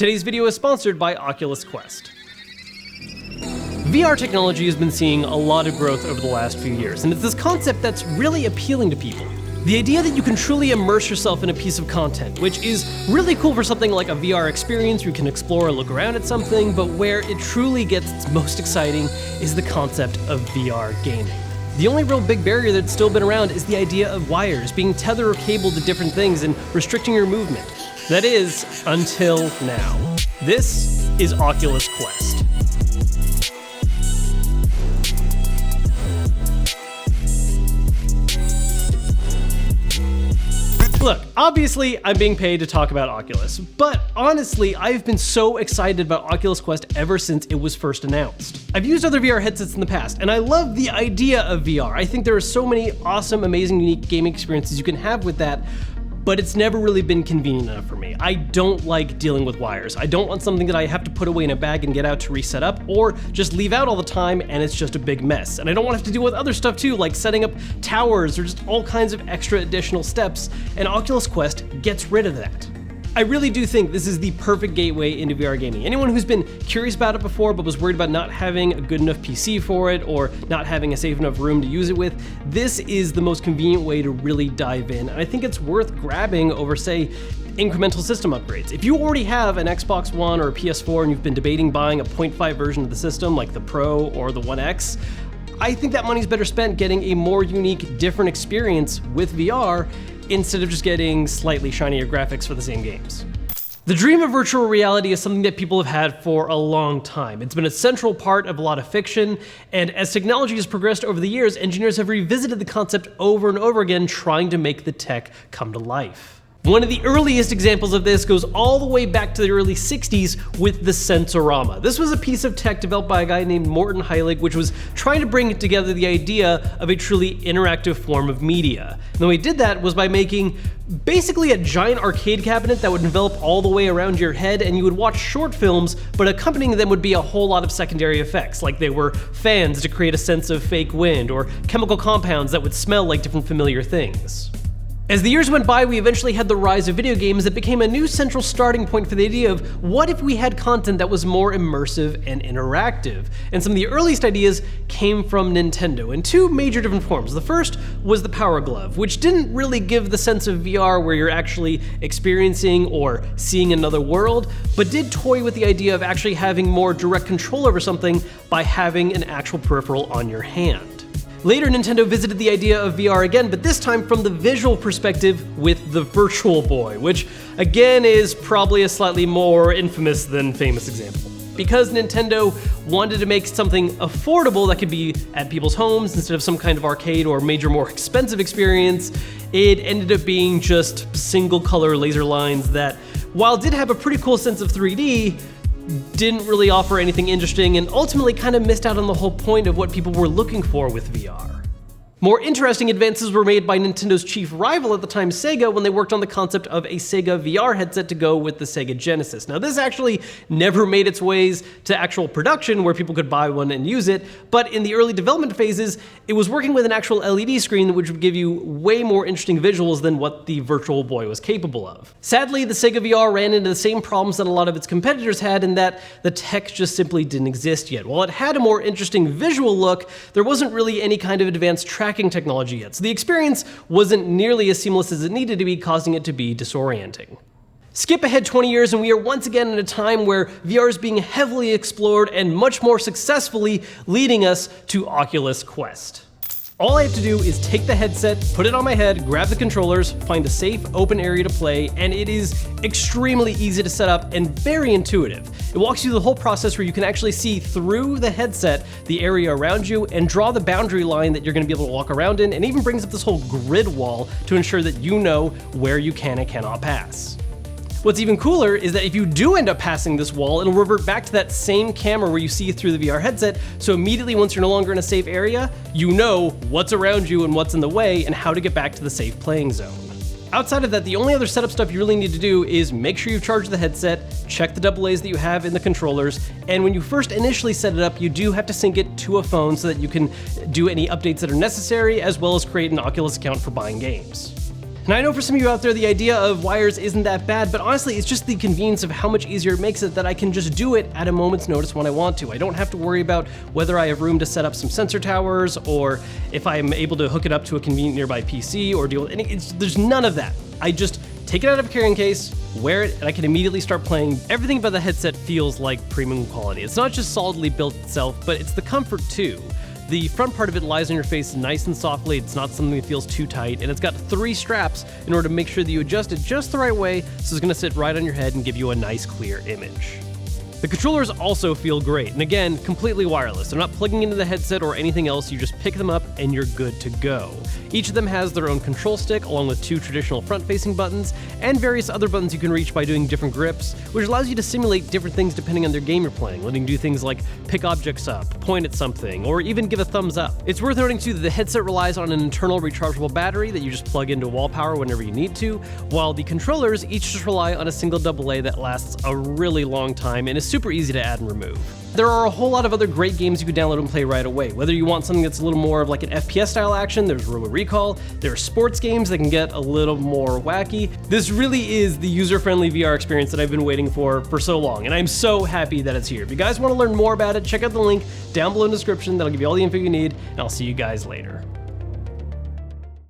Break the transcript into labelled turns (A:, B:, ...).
A: Today's video is sponsored by Oculus Quest. VR technology has been seeing a lot of growth over the last few years, and it's this concept that's really appealing to people. The idea that you can truly immerse yourself in a piece of content, which is really cool for something like a VR experience where you can explore and look around at something, but where it truly gets most exciting is the concept of VR gaming. The only real big barrier that's still been around is the idea of wires, being tethered or cabled to different things and restricting your movement. That is, until now. This is Oculus Quest. Look, obviously I'm being paid to talk about Oculus, but honestly, I've been so excited about Oculus Quest ever since it was first announced. I've used other VR headsets in the past, and I love the idea of VR. I think there are so many awesome, amazing, unique gaming experiences you can have with that, but it's never really been convenient enough for me. I don't like dealing with wires. I don't want something that I have to put away in a bag and get out to reset up, or just leave out all the time and it's just a big mess. And I don't want to have to deal with other stuff too, like setting up towers or just all kinds of extra additional steps, and Oculus Quest gets rid of that. I really do think this is the perfect gateway into VR gaming. Anyone who's been curious about it before but was worried about not having a good enough PC for it or not having a safe enough room to use it with, this is the most convenient way to really dive in. And I think it's worth grabbing over, say, incremental system upgrades. If you already have an Xbox One or a PS4 and you've been debating buying a 0.5 version of the system like the Pro or the One X, I think that money's better spent getting a more unique, different experience with VR instead of just getting slightly shinier graphics for the same games. The dream of virtual reality is something that people have had for a long time. It's been a central part of a lot of fiction, and as technology has progressed over the years, engineers have revisited the concept over and over again, trying to make the tech come to life. One of the earliest examples of this goes all the way back to the early 60s with the Sensorama. This was a piece of tech developed by a guy named Morton Heilig, which was trying to bring together the idea of a truly interactive form of media. And the way he did that was by making basically a giant arcade cabinet that would envelop all the way around your head, and you would watch short films, but accompanying them would be a whole lot of secondary effects, like they were fans to create a sense of fake wind, or chemical compounds that would smell like different familiar things. As the years went by, we eventually had the rise of video games that became a new central starting point for the idea of what if we had content that was more immersive and interactive. And some of the earliest ideas came from Nintendo in two major different forms. The first was the Power Glove, which didn't really give the sense of VR where you're actually experiencing or seeing another world, but did toy with the idea of actually having more direct control over something by having an actual peripheral on your hand. Later, Nintendo visited the idea of VR again, but this time from the visual perspective with the Virtual Boy, which again is probably a slightly more infamous than famous example. Because Nintendo wanted to make something affordable that could be at people's homes instead of some kind of arcade or major, more expensive experience, it ended up being just single color laser lines that, while did have a pretty cool sense of 3D, didn't really offer anything interesting and ultimately kind of missed out on the whole point of what people were looking for with VR. More interesting advances were made by Nintendo's chief rival at the time, Sega, when they worked on the concept of a Sega VR headset to go with the Sega Genesis. Now, this actually never made its ways to actual production where people could buy one and use it, but in the early development phases, it was working with an actual LED screen which would give you way more interesting visuals than what the Virtual Boy was capable of. Sadly, the Sega VR ran into the same problems that a lot of its competitors had, in that the tech just simply didn't exist yet. While it had a more interesting visual look, there wasn't really any kind of advanced tracking technology yet, so the experience wasn't nearly as seamless as it needed to be, causing it to be disorienting. Skip ahead 20 years and we are once again in a time where VR is being heavily explored and much more successfully, leading us to Oculus Quest. All I have to do is take the headset, put it on my head, grab the controllers, find a safe, open area to play, and it is extremely easy to set up and very intuitive. It walks you through the whole process where you can actually see through the headset the area around you and draw the boundary line that you're going to be able to walk around in, and even brings up this whole grid wall to ensure that you know where you can and cannot pass. What's even cooler is that if you do end up passing this wall, it'll revert back to that same camera where you see through the VR headset, so immediately once you're no longer in a safe area, you know what's around you and what's in the way and how to get back to the safe playing zone. Outside of that, the only other setup stuff you really need to do is make sure you've charged the headset, check the AA's that you have in the controllers, and when you first initially set it up, you do have to sync it to a phone so that you can do any updates that are necessary, as well as create an Oculus account for buying games. And I know for some of you out there, the idea of wires isn't that bad, but honestly, it's just the convenience of how much easier it makes it that I can just do it at a moment's notice when I want to. I don't have to worry about whether I have room to set up some sensor towers, or if I'm able to hook it up to a convenient nearby PC, or deal with any, there's none of that. I just take it out of a carrying case, wear it, and I can immediately start playing. Everything about the headset feels like premium quality. It's not just solidly built itself, but it's the comfort too. The front part of it lies on your face nice and softly. It's not something that feels too tight, and it's got 3 straps in order to make sure that you adjust it just the right way, so it's gonna sit right on your head and give you a nice clear image. The controllers also feel great, and again, completely wireless. They're not plugging into the headset or anything else, you just pick them up and you're good to go. Each of them has their own control stick, along with 2 traditional front-facing buttons, and various other buttons you can reach by doing different grips, which allows you to simulate different things depending on their game you're playing, letting you do things like pick objects up, point at something, or even give a thumbs up. It's worth noting too that the headset relies on an internal rechargeable battery that you just plug into wall power whenever you need to, while the controllers each just rely on a single AA that lasts a really long time and is super easy to add and remove. There are a whole lot of other great games you can download and play right away. Whether you want something that's a little more of like an FPS style action, there's Robo Recall, there are sports games that can get a little more wacky. This really is the user-friendly VR experience that I've been waiting for so long, and I'm so happy that it's here. If you guys want to learn more about it, check out the link down below in the description. That'll give you all the info you need, and I'll see you guys later.